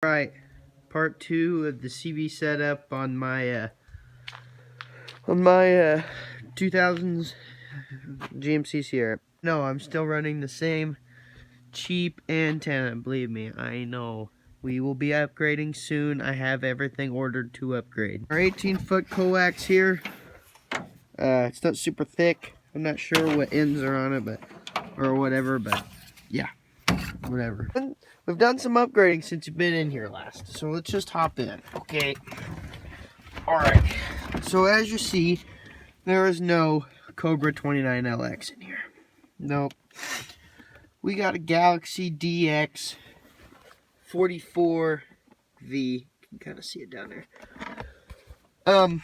Right, part 2 of the CB setup on my 2000s GMC Sierra. No, I'm still running the same cheap antenna, believe me, I know. We will be upgrading soon. I have everything ordered to upgrade. Our 18-foot coax here. It's not super thick. I'm not sure what ends are on it, or whatever, but yeah, whatever. We've done some upgrading since you've been in here last, so let's just hop in. Okay. Alright. So as you see, there is no Cobra 29LX in here. Nope. We got a Galaxy DX 44V. You can kind of see it down there.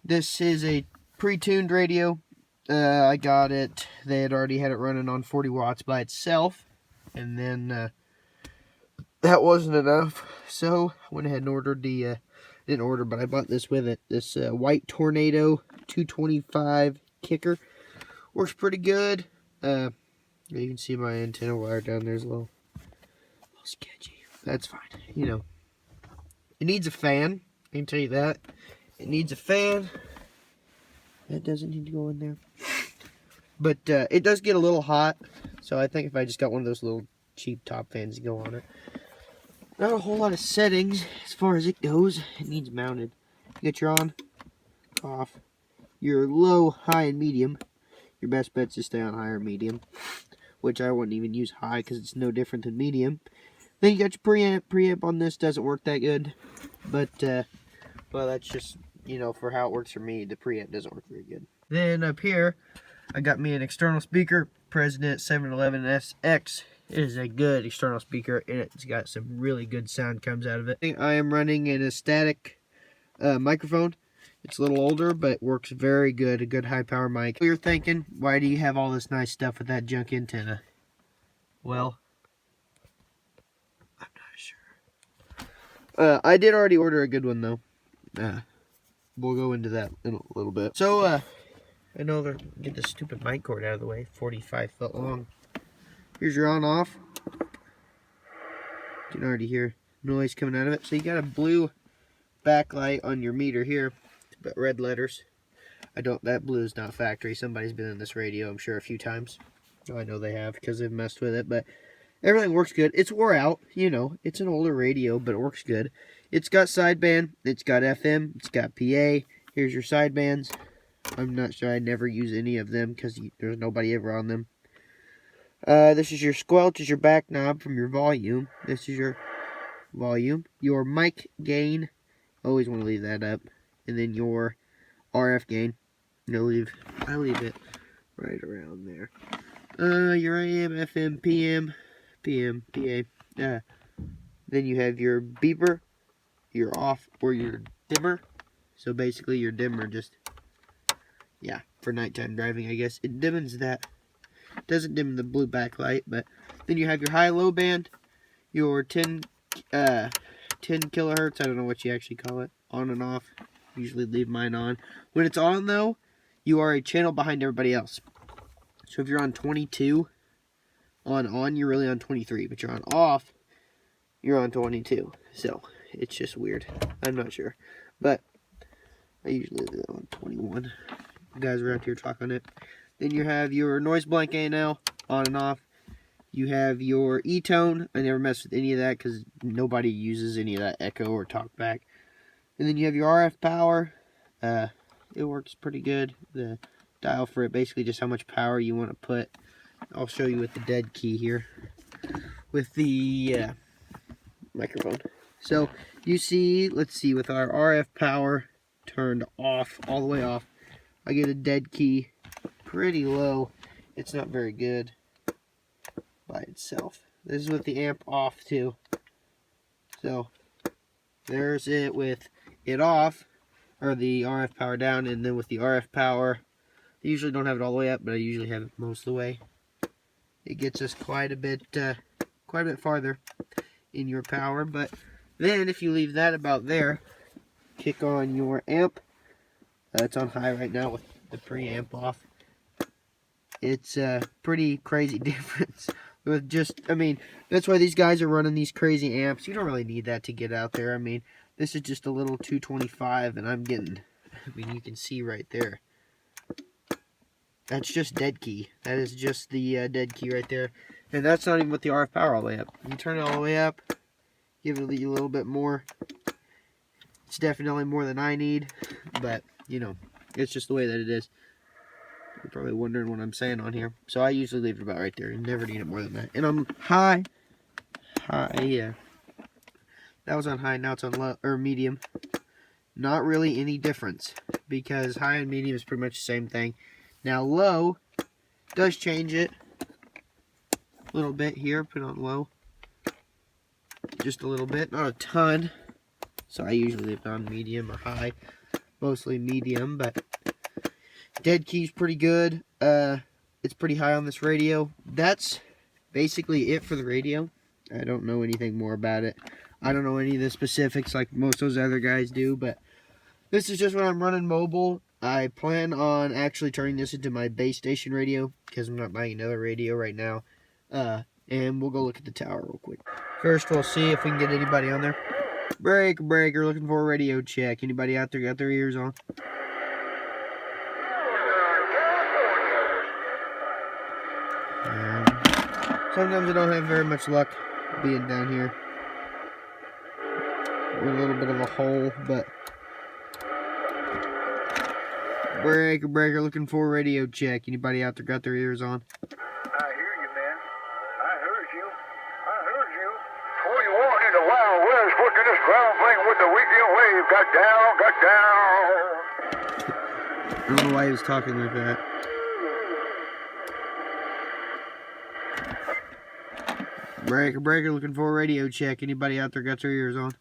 This is a pre-tuned radio. I got it. They had already had it running on 40 watts by itself, and then that wasn't enough, so I went ahead and ordered the, didn't order, but I bought this with it. This white Tornado 225 kicker. Works pretty good. You can see my antenna wire down there is a little sketchy. That's fine, you know. It needs a fan, I can tell you that. It needs a fan. That doesn't need to go in there. But it does get a little hot, so I think if I just got one of those little cheap top fans to go on it. Not a whole lot of settings as far as it goes. It needs mounted. You got your on, off, your low, high, and medium. Your best bet's to stay on high or medium, which I wouldn't even use high because it's no different than medium. Then you got your preamp. Preamp on this doesn't work that good, but well, that's just, you know, for how it works for me. The preamp doesn't work very good. Then up here, I got me an external speaker, President 711SX. It is a good external speaker, and it's got some really good sound comes out of it. I am running in a static microphone. It's a little older, but works very good. A good high-power mic. You're thinking, why do you have all this nice stuff with that junk antenna? Well, I'm not sure. I did already order a good one, though. We'll go into that in a little bit. So, I know they're get this stupid mic cord out of the way. 45 foot long. Here's your on-off. You can already hear noise coming out of it. So you got a blue backlight on your meter here, but red letters. That blue is not factory. Somebody's been in this radio, I'm sure, a few times. Oh, I know they have because they've messed with it, but everything works good. It's wore out, you know. It's an older radio, but it works good. It's got sideband. It's got FM. It's got PA. Here's your sidebands. I'm not sure. I never use any of them because there's nobody ever on them. This is your squelch, is your back knob from your volume. This is your volume. Your mic gain, always want to leave that up. And then your RF gain. I leave it right around there. Your AM, FM, PM, PA. Then you have your beeper, your off, or your dimmer. So basically your dimmer just, yeah, for nighttime driving, I guess. It dimmens that. Doesn't dim the blue backlight, but then you have your high-low band, your 10 kilohertz, I don't know what you actually call it, on and off. Usually leave mine on. When it's on, though, you are a channel behind everybody else. So if you're on 22, on, you're really on 23, but you're on off, you're on 22. So, it's just weird. I'm not sure. But, I usually leave it on 21. You guys around here talk on it. Then you have your noise blank A&L, on and off. You have your E-tone. I never mess with any of that because nobody uses any of that echo or talkback. And then you have your RF power. It works pretty good. The dial for it, basically just how much power you want to put. I'll show you with the dead key here. With the microphone. So, you see, let's see, with our RF power turned off, all the way off, I get a dead key. Pretty low. It's not very good by itself. This is with the amp off too. So there's it with it off, or the RF power down, and then with the RF power, I usually don't have it all the way up, but I usually have it most of the way. It gets us quite a bit farther in your power. But then if you leave that about there, kick on your amp. It's on high right now with the preamp off. It's a pretty crazy difference. With just, I mean, that's why these guys are running these crazy amps. You don't really need that to get out there. I mean, this is just a little 225, and I'm getting, I mean, you can see right there. That's just dead key. That is just the dead key right there. And that's not even with the RF power all the way up. You turn it all the way up, give it a little bit more. It's definitely more than I need, but, you know, it's just the way that it is. You're probably wondering what I'm saying on here. So I usually leave it about right there. You never need it more than that. And I'm high, yeah. That was on high, now it's on low, or medium. Not really any difference, because high and medium is pretty much the same thing. Now low does change it a little bit here. Put it on low. Just a little bit, not a ton. So I usually leave it on medium or high. Mostly medium, but dead key's pretty good. It's pretty high on this radio. That's basically it for the radio. I don't know anything more about it. I don't know any of the specifics like most of those other guys do, but this is just when I'm running mobile. I plan on actually turning this into my base station radio because I'm not buying another radio right now. And we'll go look at the tower real quick. First, we'll see if we can get anybody on there. Breaker, looking for a radio check. Anybody out there got their ears on? Sometimes I don't have very much luck being down here. We're a little bit of a hole, but... Breaker, looking for a radio check. Anybody out there got their ears on? I hear you, man. I heard you. Before you walk into Wild West, working this ground thing with the weekend wave. Got down. I don't know why he was talking like that. Breaker, looking for a radio check. Anybody out there got their ears on?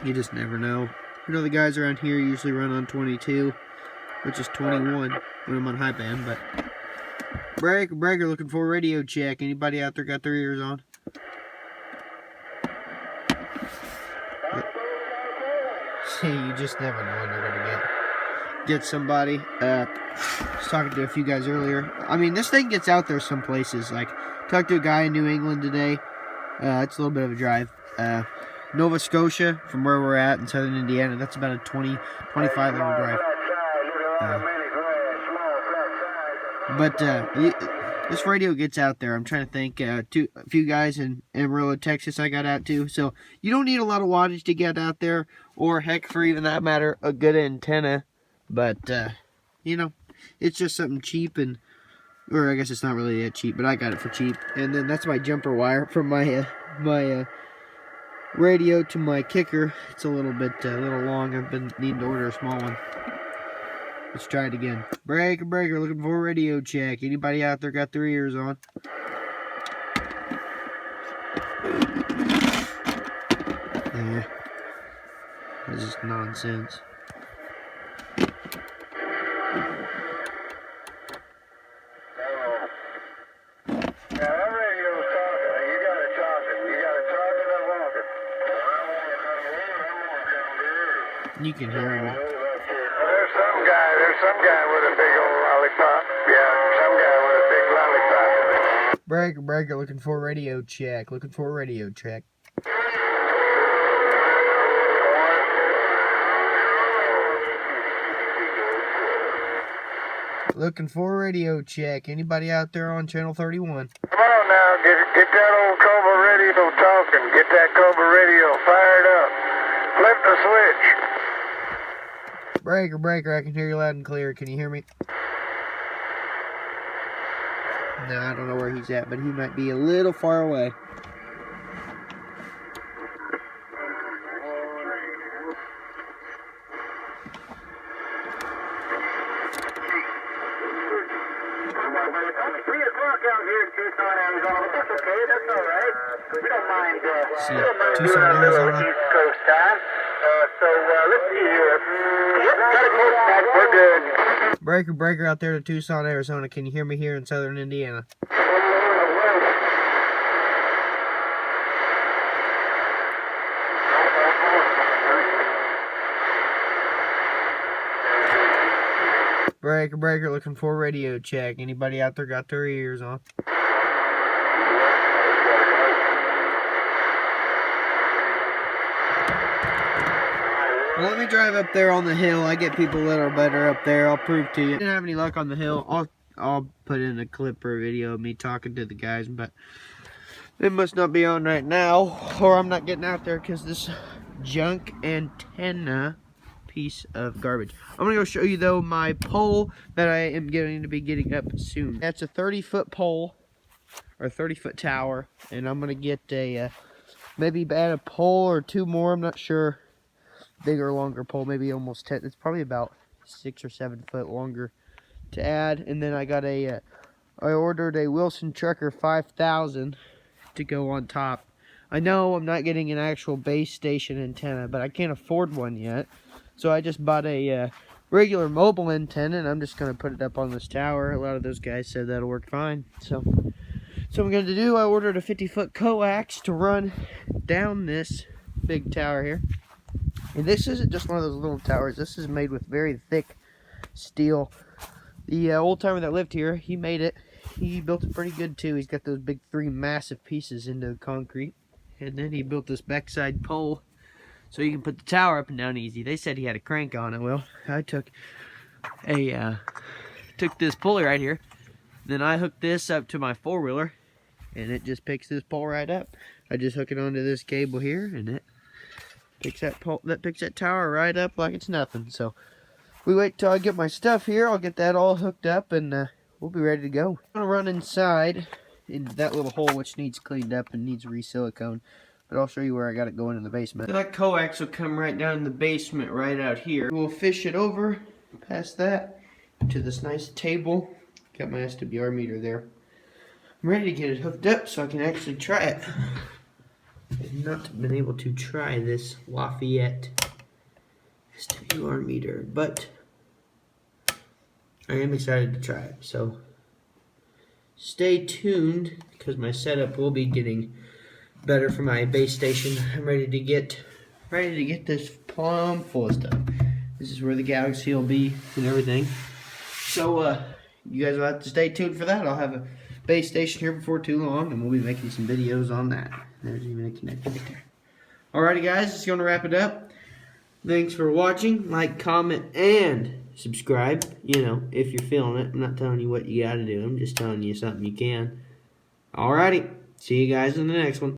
You just never know. You know the guys around here usually run on 22, which is 21 when I'm on high band, but... Breaker, looking for a radio check. Anybody out there got their ears on? See, you just never know when you're gonna get somebody. I was talking to a few guys earlier. I mean, this thing gets out there some places. Like, talked to a guy in New England today. It's a little bit of a drive. Nova Scotia, from where we're at in southern Indiana, that's about a 20, 25 hour drive. This radio gets out there. I'm trying to think. A few guys in Amarillo, Texas, I got out to. So you don't need a lot of wattage to get out there, or heck, for even that matter, a good antenna. But you know, it's just something cheap, or I guess it's not really that cheap, but I got it for cheap. And then that's my jumper wire from my radio to my kicker. It's a little long. I've been needing to order a small one. Let's try it again. Breaker, looking for a radio check. Anybody out there got their ears on? Yeah. This is nonsense. You can hear me. There's some guy with a big old lollipop. Yeah, some guy with a big lollipop. Breaker, looking for a radio check. Looking for a radio check. Anybody out there on channel 31? Come on now, get that old Cobra radio talking. Get that Cobra radio fired up. Flip the switch. Breaker, I can hear you loud and clear. Can you hear me? No, I don't know where he's at, but he might be a little far away. It's 3 o'clock out here in Tucson, Arizona, but that's okay, that's all right. We don't mind Tucson, Arizona. East Coast time. Let's see here. Yep, got it close back. We're good. Breaker out there to Tucson, Arizona. Can you hear me here in southern Indiana? Breaker, breaker, looking for a radio check. Anybody out there got their ears on? Well, let me drive up there on the hill. I get people that are better up there. I'll prove to you. Didn't have any luck on the hill. I'll put in a clip or a video of me talking to the guys, but it must not be on right now, or I'm not getting out there because this junk antenna piece of garbage. I'm gonna go show you though my pole that I am going to be getting up soon. That's a 30-foot pole or 30-foot tower, and I'm gonna get a maybe add a pole or two more. I'm not sure. Bigger or longer pole, maybe almost 10. It's probably about 6 or 7 foot longer to add. And then I got I ordered a Wilson Trucker 5000 to go on top. I know I'm not getting an actual base station antenna, but I can't afford one yet. So I just bought a regular mobile antenna, and I'm just going to put it up on this tower. A lot of those guys said that'll work fine. So what I'm going to do, I ordered a 50-foot coax to run down this big tower here. And this isn't just one of those little towers. This is made with very thick steel. The old timer that lived here, he made it. He built it pretty good too. He's got those big 3 massive pieces into the concrete. And then he built this backside pole so you can put the tower up and down easy. They said he had a crank on it. Well, I took this pulley right here. Then I hooked this up to my 4-wheeler, and it just picks this pole right up. I just hook it onto this cable here, and it picks that tower right up like it's nothing. So we wait till I get my stuff here. I'll get that all hooked up, and we'll be ready to go. I'm gonna run inside into that little hole, which needs cleaned up and needs re-silicone. But I'll show you where I got it going in the basement. So that coax will come right down in the basement right out here. We'll fish it over past that to this nice table. Got my SWR meter there. I'm ready to get it hooked up so I can actually try it. I've not been able to try this Lafayette SWR meter, but I am excited to try it. So stay tuned, because my setup will be getting better for my base station. I'm ready to get this plumb full of stuff. This is where the Galaxy will be and everything. So you guys will have to stay tuned for that. I'll have a base station here before too long, and we'll be making some videos on that. There's even a connector right there. Alrighty guys, it's going to wrap it up. Thanks for watching. Like, comment, and subscribe. You know, if you're feeling it. I'm not telling you what you got to do. I'm just telling you something you can. Alrighty. See you guys in the next one.